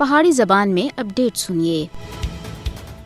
پہاڑی زبان میں اپڈیٹ سنیے۔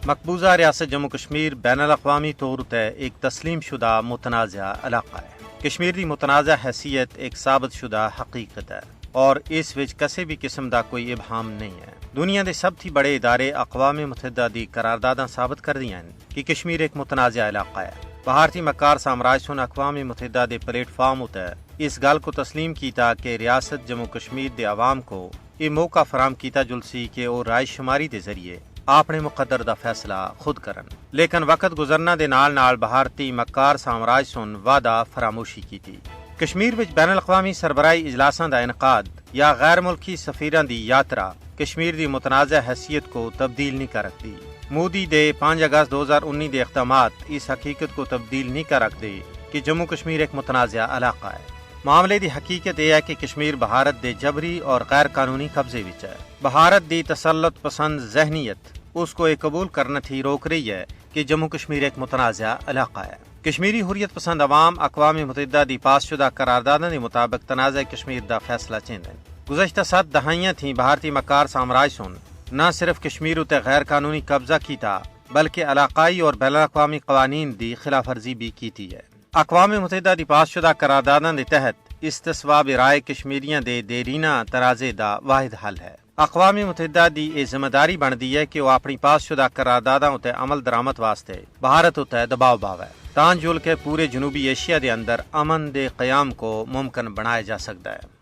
مقبوضہ ریاست جموں کشمیر بین الاقوامی طور تے ایک تسلیم شدہ متنازع علاقہ ہے۔ کشمیر دی متنازع حیثیت ایک ثابت شدہ حقیقت ہے اور اس وچ کسی بھی قسم دا کوئی ابہام نہیں ہے۔ دنیا دے سب تھی بڑے ادارے اقوام متحدہ دی قرارداداں ثابت کر دیاں کہ کشمیر ایک متنازع علاقہ ہے۔ بھارتی مکار سامراج سن اقوام متحدہ دے پلیٹ فارم اتے اس گل کو تسلیم کیتا کہ ریاست جموں کشمیر دے عوام کو یہ موقع فراہم کیتا جلسی کہ وہ رائے شماری دے ذریعے اپنے مقدر دا فیصلہ خود کرن، لیکن وقت گزرنا دے نال بھارتی مکار سامراج سن وعدہ فراموشی کیتی۔ کشمیر وچ بین الاقوامی سربراہی اجلاساں دا انعقاد یا غیر ملکی سفیراں دی یاترا کشمیر دی متنازع حیثیت کو تبدیل نہیں کر رکھتی۔ مودی دے 5 اگست 2019 دے اقدامات اس حقیقت کو تبدیل نہیں کر رکھتے کہ جموں کشمیر ایک متنازع علاقہ ہے۔ معاملے دی حقیقت یہ ہے کہ کشمیر بھارت دے جبری اور غیر قانونی قبضے وچ ہے۔ بھارت دی تسلط پسند ذہنیت اس کو یہ قبول کرنا تھی روک رہی ہے کہ جموں کشمیر ایک متنازع علاقہ ہے۔ کشمیری حریت پسند عوام اقوام متحدہ دی پاس شدہ قراردادوں کے مطابق تنازع کشمیر دا فیصلہ چاہتے ہیں۔ گزشتہ 7 دہائیاں تھیں بھارتی مکار سامراج سن نہ صرف کشمیر تے غیر قانونی قبضہ کیتا بلکہ علاقائی اور بین الاقوامی قوانین دی خلاف ورزی بھی کیتی ہے۔ اقوام متحدہ دی پاس شدہ قراردادوں کے تحت استصواب رائے کشمیریاں دے دیرینہ تنازع دا واحد حل ہے۔ اقوام متحدہ دی یہ ذمہ داری بنتی ہے کہ وہ اپنی پاس شدہ قراردادوں تے عمل درآمد واسطے بھارت تے دباؤ باوے تاں جو کہ پورے جنوبی ایشیا دے اندر امن دے قیام کو ممکن بنایا جا سکتا ہے۔